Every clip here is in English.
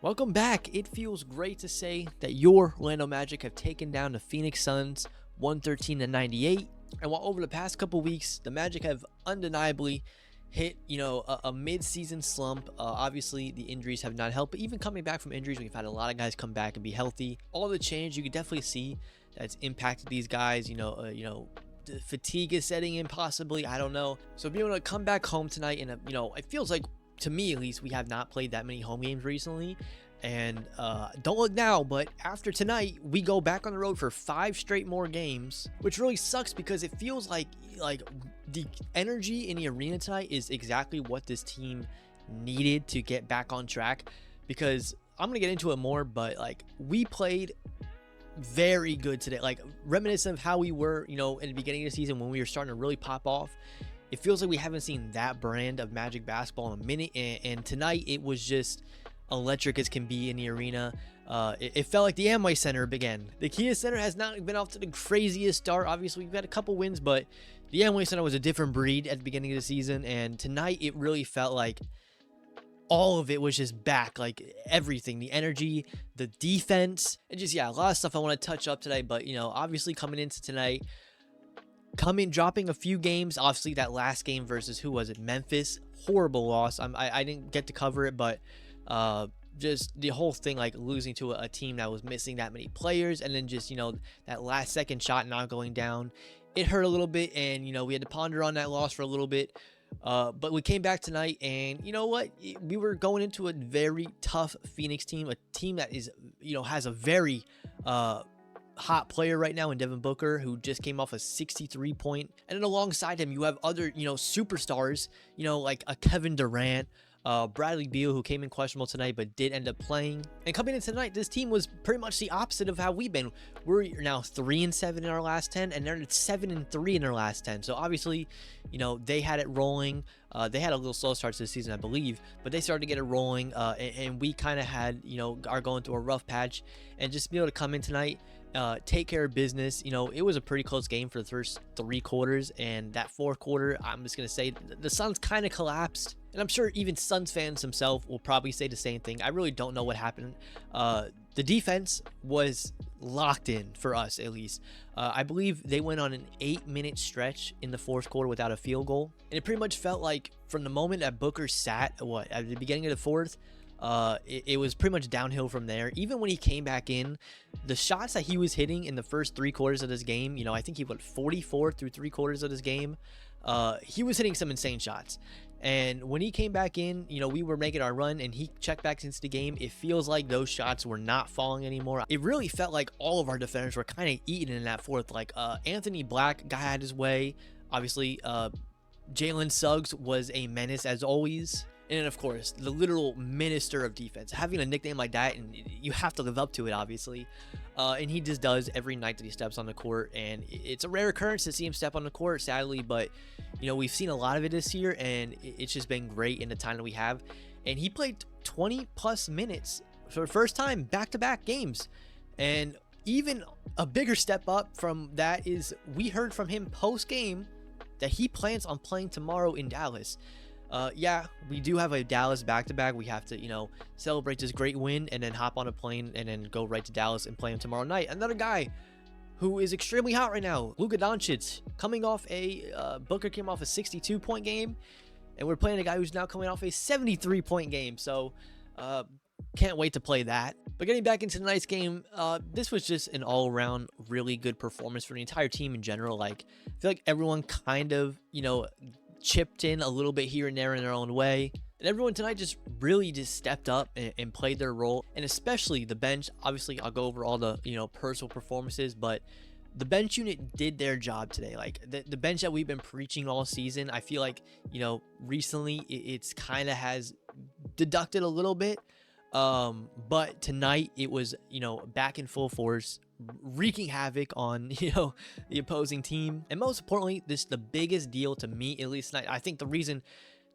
Welcome back. It feels great to say that your Orlando Magic have taken down the Phoenix Suns 113-98. And while over the past couple weeks, the Magic have undeniably hit, a mid-season slump. Obviously, the injuries have not helped. But even coming back from injuries, we've had a lot of guys come back and be healthy. All the change, you can definitely see that's impacted these guys. The fatigue is setting in possibly. I don't know. So being able to come back home tonight, and it feels like, to me at least, we have not played that many home games recently. And don't look now, but after tonight, we go back on the road for 5 straight more games, which really sucks because it feels like the energy in the arena tonight is exactly what this team needed to get back on track. Because I'm gonna get into it more, but we played very good today, reminiscent of how we were, in the beginning of the season when we were starting to really pop off. It feels like we haven't seen that brand of Magic basketball in a minute, and tonight it was just electric as can be in the arena. It felt like the Amway Center began. The Kia Center has not been off to the craziest start. Obviously, we've had a couple wins, but the Amway Center was a different breed at the beginning of the season, and tonight it really felt like all of it was just back, like everything, the energy, the defense, and just, a lot of stuff I want to touch up today. But, obviously coming into tonight, dropping a few games. Obviously, that last game versus, who was it? Memphis. Horrible loss. I didn't get to cover it, but just the whole thing, losing to a team that was missing that many players, and then just, that last second shot not going down. It hurt a little bit, and, we had to ponder on that loss for a little bit. But we came back tonight, and you know what? We were going into a very tough Phoenix team, a team that is, has a very hot player right now in Devin Booker, who just came off a 63 point, and then alongside him you have other superstars, like a Kevin Durant, Bradley Beal, who came in questionable tonight but did end up playing. And coming in tonight, this team was pretty much the opposite of how we've been. We're now 3-7 in our last 10, and they're at 7-3 in their last 10. So obviously, they had it rolling. They had a little slow start to the season, I believe, but they started to get it rolling, and we kind of had, are going through a rough patch. And just be able to come in tonight, take care of business. It was a pretty close game for the first 3 quarters, and that 4th quarter, I'm just gonna say the Suns kind of collapsed, and I'm sure even Suns fans themselves will probably say the same thing. I really don't know what happened. The defense was locked in for us, at least. I believe they went on an 8-minute stretch in the 4th quarter without a field goal, and it pretty much felt like from the moment that Booker sat at the beginning of the 4th, it was pretty much downhill from there. Even when he came back in, the shots that he was hitting in the first 3 quarters of this game, I think he went 44 through 3 quarters of this game. He was hitting some insane shots. And when he came back in, we were making our run, and he checked back into the game. It feels like those shots were not falling anymore. It really felt like all of our defenders were kind of eating in that 4th. Anthony Black had his way. Obviously, Jalen Suggs was a menace as always. And then, of course, the literal minister of defense. Having a nickname like that, and you have to live up to it, obviously. And he just does every night that he steps on the court. And it's a rare occurrence to see him step on the court, sadly. But, we've seen a lot of it this year, and it's just been great in the time that we have. And he played 20-plus minutes for the first time, back-to-back games. And even a bigger step up from that is we heard from him post-game that he plans on playing tomorrow in Dallas. We do have a Dallas back-to-back. We have to, celebrate this great win and then hop on a plane and then go right to Dallas and play him tomorrow night. Another guy who is extremely hot right now, Luka Doncic, coming off Booker came off a 62-point game, and we're playing a guy who's now coming off a 73-point game. So, can't wait to play that. But getting back into tonight's game, this was just an all-around really good performance for the entire team in general. I feel like everyone kind of, chipped in a little bit here and there in their own way, and everyone tonight just really stepped up and played their role. And especially the bench. Obviously, I'll go over all the personal performances, but the bench unit did their job today. The bench that we've been preaching all season, I feel like recently it's kind of has deducted a little bit, but tonight it was back in full force, wreaking havoc on the opposing team. And most importantly, the biggest deal to me, at least tonight, I think the reason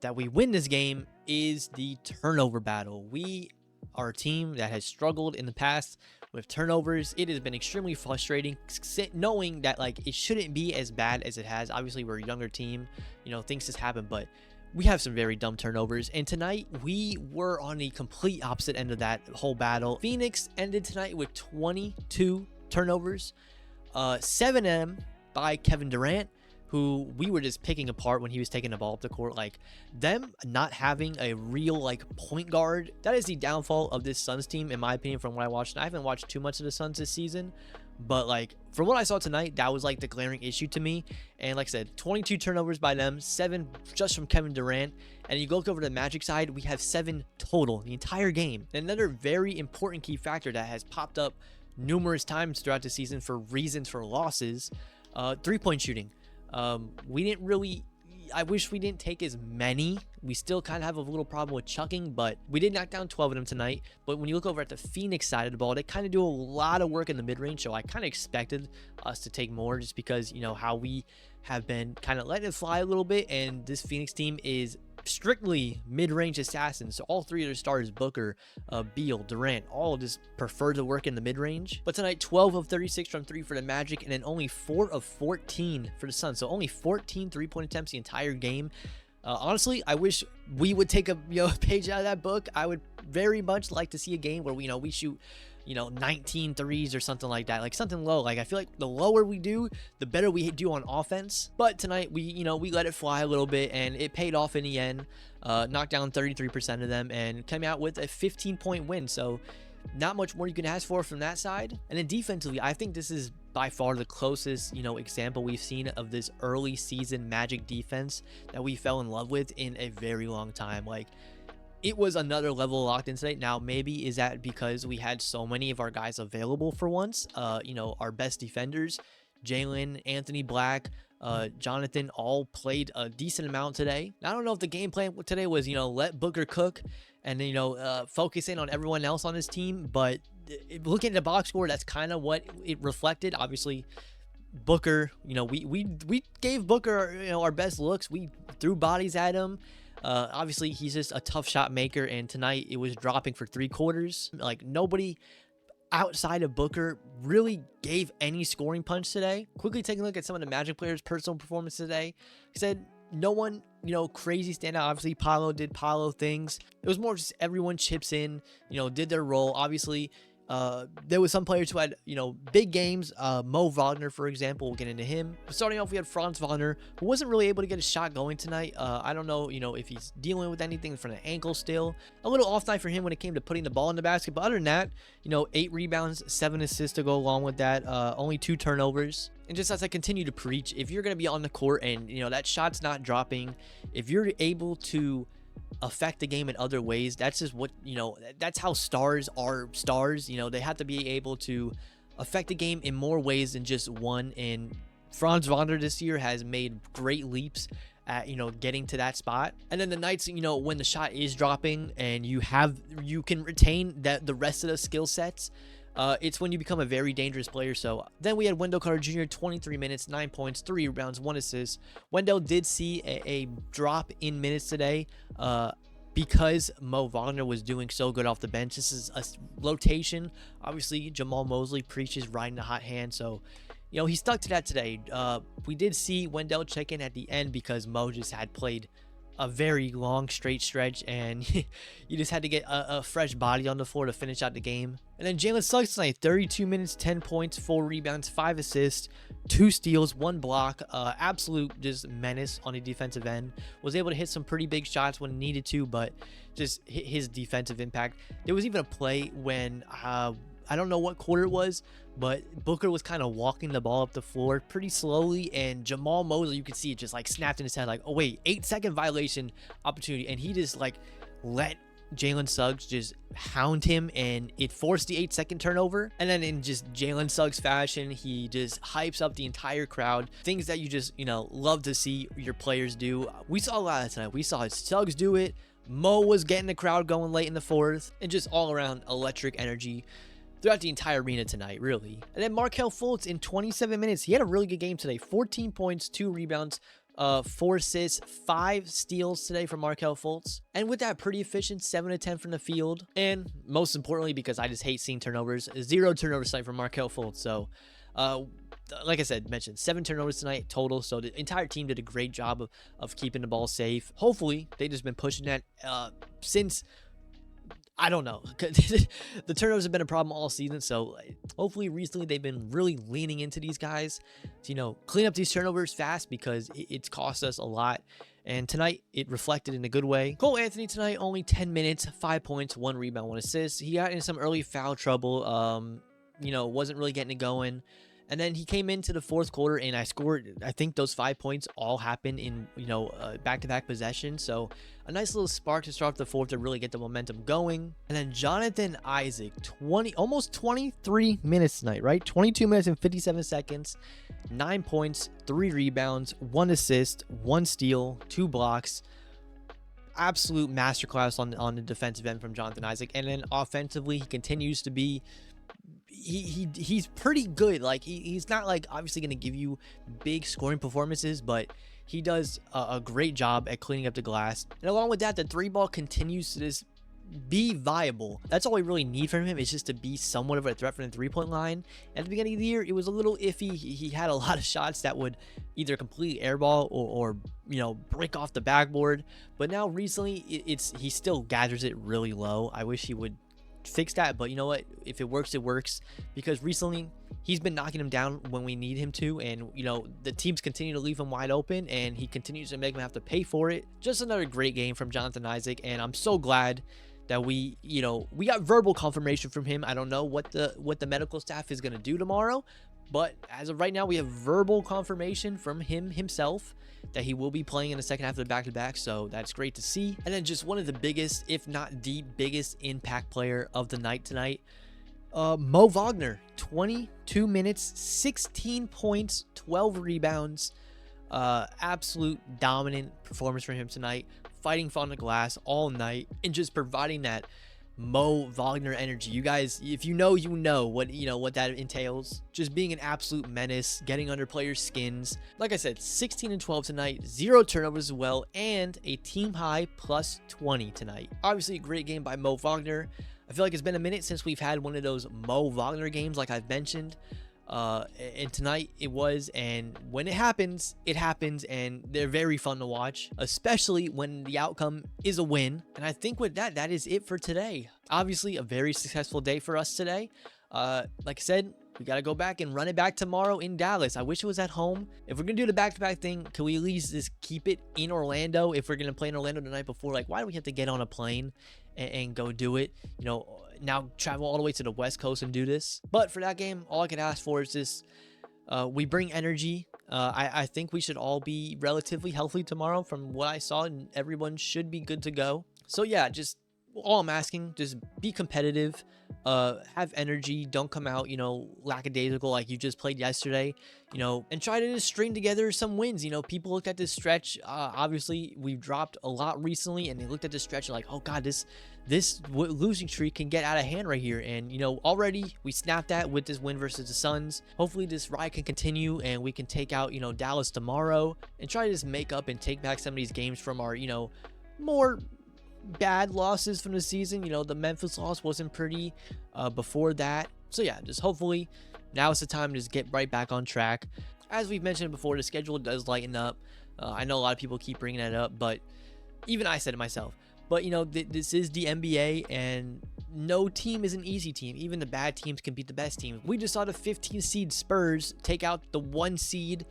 that we win this game is the turnover battle. We are a team that has struggled in the past with turnovers. It has been extremely frustrating knowing that it shouldn't be as bad as it has. Obviously, we're a younger team, things just happen, but we have some very dumb turnovers, and tonight we were on the complete opposite end of that whole battle. Pheonix ended tonight with 22 turnovers, 7 of them by Kevin Durant, who we were just picking apart when he was taking the ball up the court. Like, them not having a real like point guard, that is the downfall of this Suns team, in my opinion, from what I watched. And I haven't watched too much of the Suns this season, but like from what I saw tonight, that was like the glaring issue to me. And like I said, 22 turnovers by them, 7 just from Kevin Durant. And you look over to the Magic side, we have 7 total the entire game. And another very important key factor that has popped up numerous times throughout the season for reasons for losses, 3-point shooting. We didn't really, I wish we didn't take as many. We still kind of have a little problem with chucking, but we did knock down 12 of them tonight. But when you look over at the Pheonix side of the ball, they kind of do a lot of work in the mid-range, so I kind of expected us to take more, just because, you know, how we have been kind of letting it fly a little bit, and this Pheonix team is strictly mid-range assassins. So all 3 of their stars, Booker, Beal, Durant, all just prefer to work in the mid-range. But tonight, 12 of 36 from 3 for the Magic, and then only 4 of 14 for the Suns. So only 14 3-point attempts the entire game. Honestly, I wish we would take a page out of that book. I would very much like to see a game where we shoot 19 threes or something like that, like something low. Like, I feel like the lower we do, the better we do on offense. But tonight we let it fly a little bit, and it paid off in the end. Knocked down 33% of them and came out with a 15-point win. So not much more you can ask for from that side. And then defensively, I think this is by far the closest example we've seen of this early season Magic defense that we fell in love with in a very long time. Like, it was another level locked in today. Now, maybe is that because we had so many of our guys available for once? Our best defenders, Jalen, Anthony Black, Jonathan, all played a decent amount today. I don't know if the game plan today was, let Booker cook and then, focus in on everyone else on his team. But looking at the box score, that's kind of what it reflected. Obviously, Booker, we gave Booker, our best looks. We threw bodies at him. Obviously, he's just a tough shot maker, and tonight it was dropping for 3/4. Like, nobody outside of Booker really gave any scoring punch today. Quickly taking a look at some of the Magic players' personal performance today. He said no one, crazy stand out. Obviously, Paolo did Paolo things. It was more just everyone chips in, did their role. Obviously, there was some players who had, big games. Mo Wagner, for example, we'll get into him. Starting off, we had Franz Wagner, who wasn't really able to get a shot going tonight. I don't know, if he's dealing with anything from the ankle still. A little off night for him when it came to putting the ball in the basket. But other than that, 8 rebounds, 7 assists to go along with that. Only 2 turnovers. And just as I continue to preach, if you're going to be on the court and, that shot's not dropping, if you're able to affect the game in other ways, that's just what, that's how stars are stars. They have to be able to affect the game in more ways than just one. And Franz Wagner this year has made great leaps at, getting to that spot. And then the nights, when the shot is dropping and you can retain the rest of the skill sets, it's when you become a very dangerous player. So then we had Wendell Carter Jr., 23 minutes, 9 points, 3 rebounds, 1 assist. Wendell did see a drop in minutes today because Mo Wagner was doing so good off the bench. This is a rotation. Obviously, Jamal Mosley preaches riding the hot hand. So, he stuck to that today. We did see Wendell check in at the end because Mo just had played a very long straight stretch, and you just had to get a fresh body on the floor to finish out the game. And then Jalen Suggs tonight, 32 minutes, 10 points, 4 rebounds, 5 assists, 2 steals, 1 block. Absolute just menace on the defensive end. Was able to hit some pretty big shots when needed to, but just his defensive impact. There was even a play when I don't know what quarter it was, but Booker was kind of walking the ball up the floor pretty slowly, and Jamal Mosley, you could see it just like snapped in his head, like, oh wait, 8-second violation opportunity, and he just like let Jalen Suggs just hound him, and it forced the 8-second turnover. And then in just Jalen Suggs fashion, he just hypes up the entire crowd. Things that you just, love to see your players do. We saw a lot of tonight. We saw Suggs do it. Mo was getting the crowd going late in the fourth, and just all around electric energy throughout the entire arena tonight, really. And then Markelle Fultz in 27 minutes. He had a really good game today. 14 points, 2 rebounds, 4 assists, 5 steals today from Markelle Fultz. And with that, pretty efficient, 7 of 10 from the field. And most importantly, because I just hate seeing turnovers, 0 turnovers tonight from Markelle Fultz. So like I said, mentioned 7 turnovers tonight total. So the entire team did a great job of keeping the ball safe. Hopefully, they just been pushing that since, I don't know. The turnovers have been a problem all season. So hopefully recently they've been really leaning into these guys to, clean up these turnovers fast, because it's cost us a lot. And tonight it reflected in a good way. Cole Anthony tonight, only 10 minutes, 5 points, 1 rebound, 1 assist. He got in some early foul trouble. Wasn't really getting it going. And then he came into the fourth quarter and I scored. I think those 5 points all happened in, back-to-back possessions. So a nice little spark to start off the fourth to really get the momentum going. And then Jonathan Isaac, almost 23 minutes tonight, right? 22 minutes and 57 seconds, 9 points, 3 rebounds, 1 assist, 1 steal, 2 blocks. Absolute masterclass on the defensive end from Jonathan Isaac. And then offensively, he continues to be, he's pretty good. Like he's not like obviously going to give you big scoring performances, but he does a great job at cleaning up the glass. And along with that, the 3-ball continues to just be viable. That's all we really need from him, is just to be somewhat of a threat from the 3-point line. At the beginning of the year, it was a little iffy. He had a lot of shots that would either completely airball or break off the backboard. But now recently, he still gathers it really low. I wish he would fix that, but you know what, if it works, it works, because recently he's been knocking him down when we need him to, and the teams continue to leave him wide open and he continues to make him have to pay for it. Just another great game from Jonathan Isaac, and I'm so glad that we got verbal confirmation from him. I don't know what the medical staff is going to do tomorrow, but as of right now, we have verbal confirmation from him himself that he will be playing in the second half of the back-to-back, so that's great to see. And then just one of the biggest, if not the biggest, impact player of the night tonight, Mo Wagner. 22 minutes, 16 points, 12 rebounds. Absolute dominant performance from him tonight, fighting on the glass all night and just providing that Mo Wagner energy. You guys, if you know what that entails. Just being an absolute menace, getting under players' skins. Like I said, 16 and 12 tonight, 0 turnovers as well, and a team high plus 20 tonight. Obviously a great game by Mo Wagner. I feel like it's been a minute since we've had one of those Mo Wagner games, like I've mentioned. And tonight it was, and when it happens, and they're very fun to watch, especially when the outcome is a win. And I think with that is it for today. Obviously a very successful day for us today. Like I said, we got to go back and run it back tomorrow in Dallas. I wish it was at home. If we're gonna do the back-to-back thing, can we at least just keep it in Orlando? If we're gonna play in Orlando the night before, like, why do we have to get on a plane and go do it? Now travel all the way to the West Coast and do this. But for that game, all I could ask for is this: we bring energy. I think we should all be relatively healthy tomorrow from what I saw, and everyone should be good to go. So yeah, just all I'm asking, just be competitive, have energy, don't come out lackadaisical like you just played yesterday, and try to just string together some wins. People looked at this stretch, obviously we've dropped a lot recently, and they looked at this stretch and like, oh god, this losing streak can get out of hand right here. And already we snapped that with this win versus the Suns. Hopefully this ride can continue and we can take out Dallas tomorrow and try to just make up and take back some of these games from our more bad losses from the season. The Memphis loss wasn't pretty before that. So yeah, just hopefully now is the time to just get right back on track. As we've mentioned before, the schedule does lighten up. I know a lot of people keep bringing that up, but even I said it myself. But this is the NBA, and no team is an easy team. Even the bad teams can beat the best teams. We just saw the 15 seed Spurs take out the 1 seed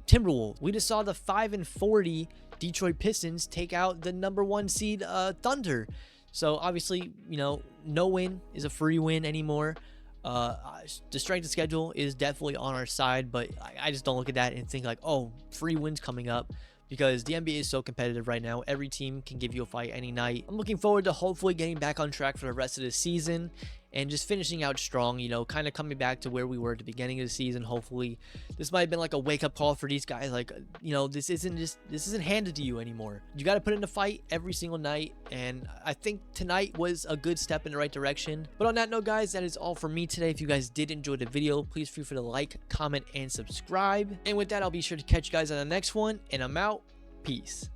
Timberwolves. We just saw the 5-40 Detroit Pistons take out the number 1 seed Thunder. So obviously, no win is a free win anymore. The strength of schedule is definitely on our side, but I just don't look at that and think like, oh, free wins coming up, because the NBA is so competitive right now. Every team can give you a fight any night. I'm looking forward to hopefully getting back on track for the rest of the season and just finishing out strong, kind of coming back to where we were at the beginning of the season. Hopefully this might have been like a wake-up call for these guys, like, this isn't handed to you anymore. You got to put in the fight every single night, and I think tonight was a good step in the right direction. But on that note, guys, that is all for me today. If you guys did enjoy the video, please feel free to like, comment, and subscribe. And with that, I'll be sure to catch you guys on the next one, and I'm out. Peace.